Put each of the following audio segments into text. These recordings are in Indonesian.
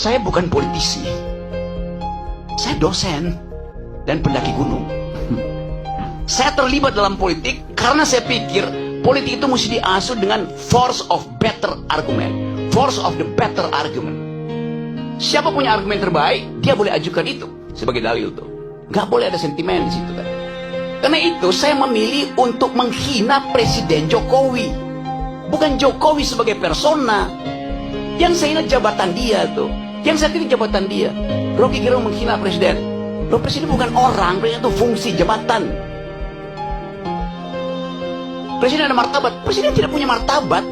Saya bukan politisi. Saya dosen dan pendaki gunung. Saya terlibat dalam politik karena saya pikir politik itu mesti diasuh dengan force of better argument. Force of the better argument. Siapa punya argumen terbaik, dia boleh ajukan itu sebagai dalil tuh. Gak boleh ada sentimen di situ kan. Karena itu saya memilih untuk menghina Presiden Jokowi. Bukan Jokowi sebagai persona. Yang saya hina jabatan dia tuh. Yang saya kritik jabatan dia. Rocky Gerung menghina presiden. Loh, presiden bukan orang, presiden itu fungsi jabatan. Presiden ada martabat. Presiden tidak punya martabat.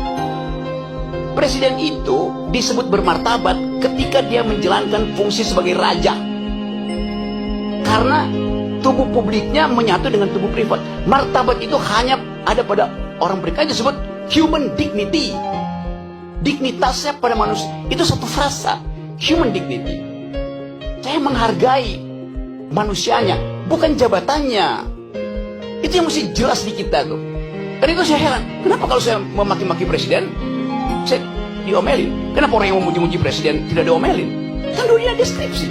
Presiden itu disebut bermartabat ketika dia menjalankan fungsi sebagai raja. Karena tubuh publiknya menyatu dengan tubuh privat. Martabat itu hanya ada pada orang berikan, disebut human dignity. Dignitasnya pada manusia itu satu frasa, human dignity. Saya menghargai manusianya, bukan jabatannya. Itu yang mesti jelas di kita tuh. Karena itu saya heran, kenapa kalau saya memaki-maki presiden, saya diomelin? Kenapa orang yang memuji-muji presiden tidak diomelin? Kan dua-duanya deskripsi.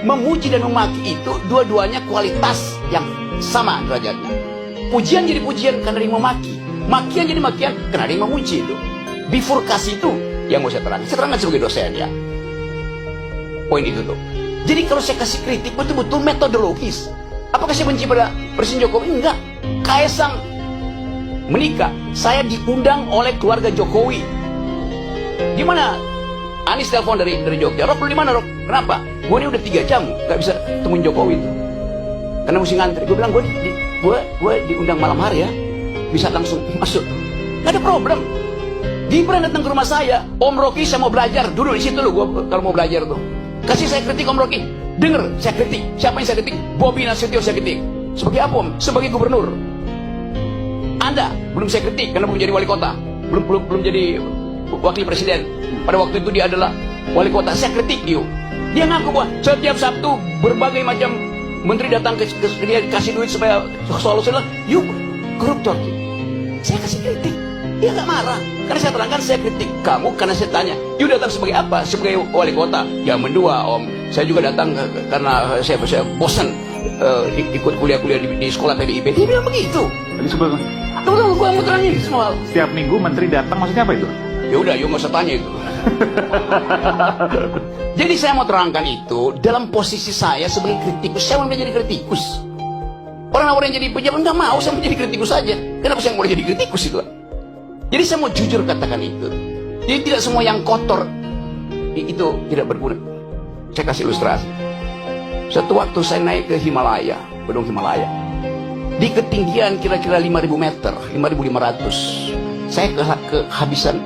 Memuji dan memaki itu dua-duanya kualitas yang sama derajatnya. Pujian jadi pujian karena ada yang memaki. Makian jadi makian karena ada yang memuji itu. Bifurkasi itu yang mau saya terangkan. Saya terangkan sebagai dosen ya. Poin itu tuh. Jadi kalau saya kasih kritik betul-betul metodologis. Apakah saya benci pada Presiden Jokowi? Enggak. Kaesang menikah, saya diundang oleh keluarga Jokowi. Gimana? Anies telepon dari Jogja. Rok, lu di mana, Rok? Kenapa? Gue ini udah 3 jam gak bisa temuin Jokowi itu. Karena mesti ngantri. Gue bilang gue diundang malam hari ya. Bisa langsung masuk. Gak ada problem. Gibran datang ke rumah saya, Om Rocky saya mau belajar, duduk di situ loh gua kalau mau belajar tuh. Kasih saya kritik Om Rocky, denger saya kritik. Siapa yang saya kritik? Bobi Nasution saya kritik. Sebagai apa Om? Sebagai gubernur. Anda belum saya kritik karena belum jadi wali kota, belum jadi wakil presiden. Pada waktu itu dia adalah wali kota. Saya kritik dia. Dia ngaku bahwa setiap Sabtu berbagai macam menteri datang ke dia kasih duit supaya solusi lah. Yuk koruptor. Saya kasih kritik. Dia gak marah. Karena saya terangkan, saya kritik kamu karena saya tanya, you datang sebagai apa? Sebagai wali kota? Ya mendua Om. Saya juga datang karena saya bosan ikut kuliah-kuliah di sekolah PDIP. Dia bilang begitu. Tadi sebelum Tunggu, gue mau terangin semua. setiap minggu menteri datang, maksudnya apa itu? Ya udah, you gak usah tanya itu. Jadi saya mau terangkan itu dalam posisi saya sebagai kritikus. Saya mau menjadi kritikus. Orang-orang yang jadi pejabat nggak mau saya menjadi kritikus saja. Kenapa saya mau jadi kritikus itu? Jadi saya mau jujur katakan itu. Jadi tidak semua yang kotor itu tidak berguna. Saya kasih ilustrasi. Suatu waktu saya naik ke Himalaya, Gunung Himalaya. Di ketinggian kira-kira 5.000 meter, 5.500. Saya kehabisan,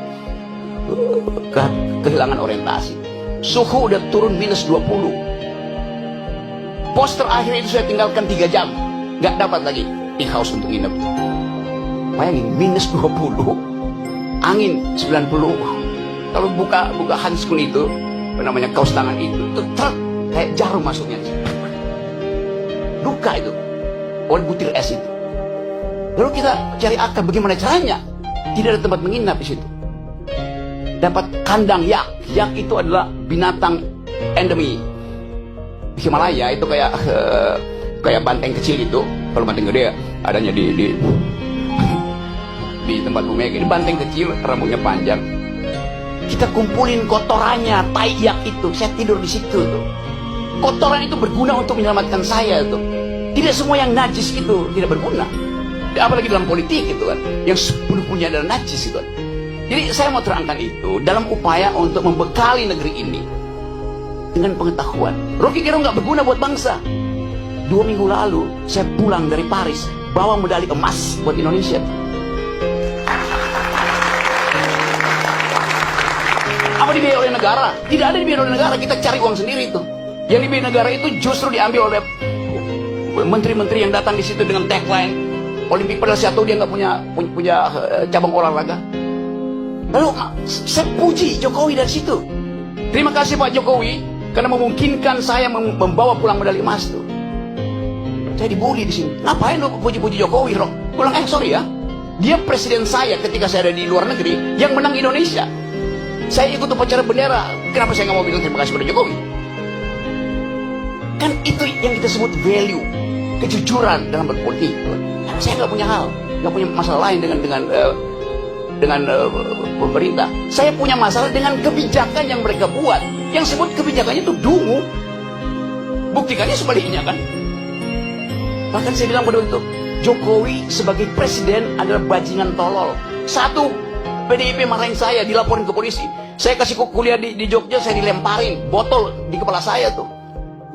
kehilangan orientasi. Suhu udah turun minus 20. Pos terakhir itu saya tinggalkan 3 jam. Gak dapat lagi di house untuk nginep. Bayangin, minus 20. Angin 90. Kalau buka handskun itu, apa namanya, kaos tangan itu truk kayak jarum masuknya. Duka itu. Oleh butir es itu. Lalu kita cari akal bagaimana caranya. Tidak ada tempat menginap di situ. Dapat kandang yak. Yak itu adalah binatang endemi Himalaya. Itu kayak banteng kecil itu. Kalau banteng gede adanya di tempat Bu Mega. Ini banteng kecil, rambutnya panjang. Kita kumpulin kotorannya, tai yak itu. Saya tidur di situ tuh. Kotoran itu berguna untuk menyelamatkan saya tuh. Tidak semua yang najis itu tidak berguna. Apalagi dalam politik itu kan, yang sepenuhnya adalah najis itu kan. Jadi saya mau terangkan itu dalam upaya untuk membekali negeri ini dengan pengetahuan. Rocky Gerung nggak berguna buat bangsa. 2 minggu lalu saya pulang dari Paris bawa medali emas buat Indonesia. Apa dibiayai oleh negara? Tidak ada dibiayai oleh negara. Kita cari uang sendiri itu. Yang dibiayai negara itu justru diambil oleh menteri-menteri yang datang di situ dengan tagline Olimpik, padahal saya tahu dia nggak punya cabang olahraga. Lalu saya puji Jokowi dari situ. Terima kasih Pak Jokowi karena memungkinkan saya membawa pulang medali emas tuh. Saya dibully di sini. Ngapain lo puji-puji Jokowi, Rok? Pulang sorry ya. Dia presiden saya ketika saya ada di luar negeri yang menang Indonesia. Saya ikut upacara bendera, kenapa saya nggak mau bilang terima kasih pada Jokowi? Kan itu yang kita sebut value, kejujuran dalam berpolitik. Saya nggak punya nggak punya masalah lain dengan pemerintah. Saya punya masalah dengan kebijakan yang mereka buat. Yang sebut kebijakannya itu dungu. Buktikannya sebaliknya kan. Bahkan saya bilang pada waktu itu, Jokowi sebagai presiden adalah bajingan tolol. Satu, PDIP marahin saya, dilaporin ke polisi. Saya kasih kuliah di Jogja, saya dilemparin botol di kepala saya tuh.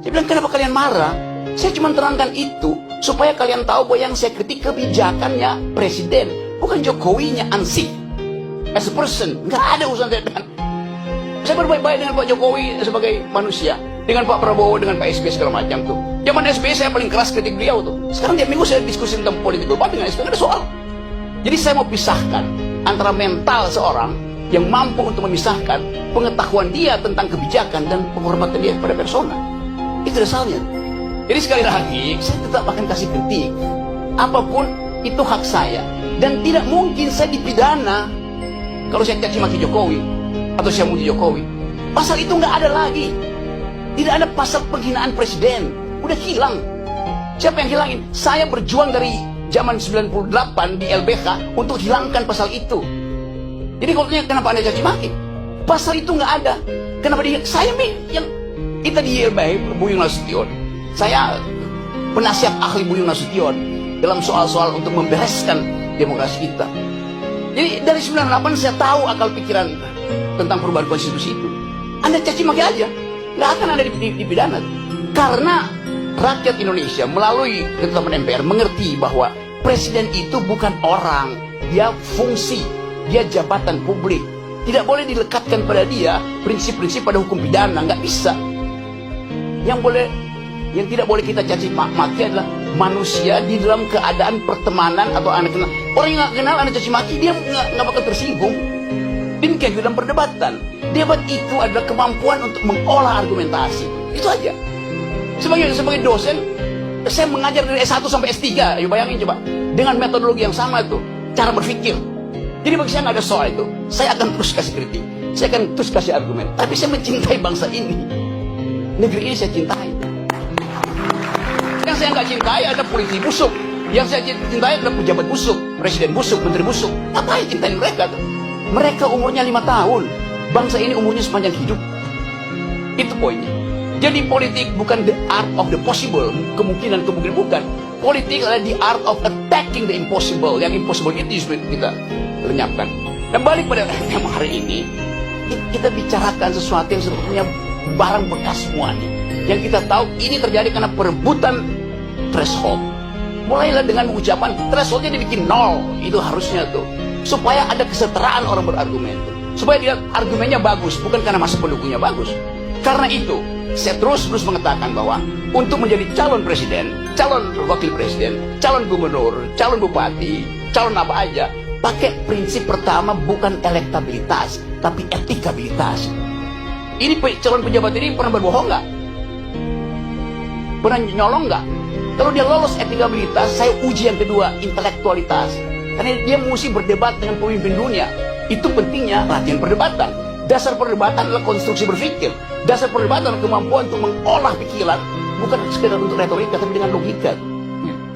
Saya bilang, kenapa kalian marah? Saya cuma terangkan itu supaya kalian tahu bahwa yang saya kritik kebijakannya presiden, bukan Jokowinya ansih. As a person, nggak ada urusan saya dengan. Saya berbaik-baik dengan Pak Jokowi sebagai manusia, dengan Pak Prabowo, dengan Pak SBY segala macam tuh. Zaman SBY saya paling keras kritik beliau tuh. Sekarang tiap minggu saya diskusi tentang politik global dengan SBY, nggak ada soal. Jadi saya mau pisahkan antara mental seorang yang mampu untuk memisahkan pengetahuan dia tentang kebijakan dan penghormatan dia kepada persona. Itu dasarnya. Jadi sekali lagi, saya tetap akan kasih kritik. Apapun itu hak saya. Dan tidak mungkin saya dipidana kalau saya caci maki Jokowi atau saya muji Jokowi. Pasal itu nggak ada lagi. Tidak ada pasal penghinaan presiden. Udah hilang. Siapa yang hilangin? Saya berjuang dari zaman 98 di LBH untuk hilangkan pasal itu. Jadi kalau tanya kenapa Anda caci maki? Pasal itu nggak ada. Kenapa dia? Saya yang kita di LBH Buyung Nasution. Saya penasihat ahli Buyung Nasution dalam soal-soal untuk membereskan demokrasi kita. Jadi dari 98 saya tahu akal pikiran tentang perubahan konstitusi itu. Anda caci maki aja, nggak akan ada dipidana. Karena rakyat Indonesia melalui ketetapan MPR mengerti bahwa presiden itu bukan orang, dia fungsi, dia jabatan publik. Tidak boleh dilekatkan pada dia prinsip-prinsip pada hukum pidana, nggak bisa. Yang tidak boleh kita caci maki adalah manusia di dalam keadaan pertemanan atau anak kenal. Orang yang nggak kenal Anda caci maki, dia nggak bakal tersinggung. Demikian juga dalam perdebatan. Debat itu adalah kemampuan untuk mengolah argumentasi. Itu aja. Sebagai dosen, saya mengajar dari S1 sampai S3. Ayo bayangin coba. Dengan metodologi yang sama itu, cara berpikir. Jadi bagi saya nggak ada soal itu. Saya akan terus kasih kritik. Saya akan terus kasih argumen. Tapi saya mencintai bangsa ini. Negeri ini saya cintai. Yang saya nggak cintai adalah polisi busuk. Yang saya cintai adalah pejabat busuk, presiden busuk, menteri busuk. Apa yang cintain mereka tuh? Mereka umurnya 5 tahun. Bangsa ini umurnya sepanjang hidup. Itu poinnya. Jadi politik bukan the art of the possible. Kemungkinan bukan. Politik adalah the art of attacking the impossible. Yang impossible itu kita lenyapkan. Dan balik pada tema hari ini, kita bicarakan sesuatu yang sebetulnya barang bekas semua nih. Yang kita tahu ini terjadi karena perebutan threshold. Mulailah dengan ucapan thresholdnya dibikin 0. Itu harusnya tuh. Supaya ada kesetaraan orang berargumen tuh. Supaya dia argumennya bagus, bukan karena masa pendukungnya bagus. Karena itu, saya terus mengatakan bahwa untuk menjadi calon presiden, calon wakil presiden, calon gubernur, calon bupati, calon apa aja, pakai prinsip pertama bukan elektabilitas, tapi etikabilitas. Ini calon pejabat ini pernah berbohong nggak? Pernah nyolong nggak? Kalau dia lolos etikabilitas, saya uji yang kedua, intelektualitas. Karena dia mesti berdebat dengan pemimpin dunia. Itu pentingnya latihan perdebatan. Dasar perdebatan adalah konstruksi berpikir. Dasar perdebatan adalah kemampuan untuk mengolah pikiran, bukan sekedar untuk retorika, tapi dengan logika.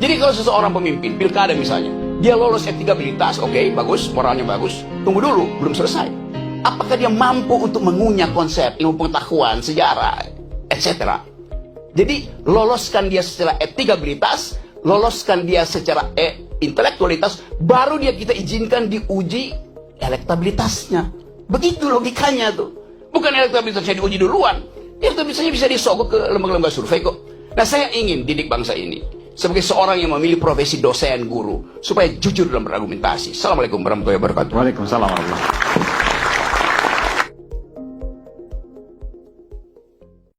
Jadi kalau seseorang pemimpin, pilkada misalnya, dia lolos etikabilitas, oke, bagus, moralnya bagus. Tunggu dulu, belum selesai. Apakah dia mampu untuk mengunyah konsep, ilmu pengetahuan, sejarah, etc. Jadi loloskan dia secara etikabilitas, loloskan dia secara intelektualitas, baru dia kita izinkan diuji elektabilitasnya. Begitu logikanya tuh. Bukan elektabilitasnya diuji duluan. Elektabilitasnya bisa disogok ke lembaga-lembaga survei kok. Nah, saya ingin didik bangsa ini sebagai seorang yang memilih profesi dosen, guru, supaya jujur dalam berargumentasi. Assalamualaikum warahmatullahi wabarakatuh. Waalaikumsalam warahmatullahi wabarakatuh.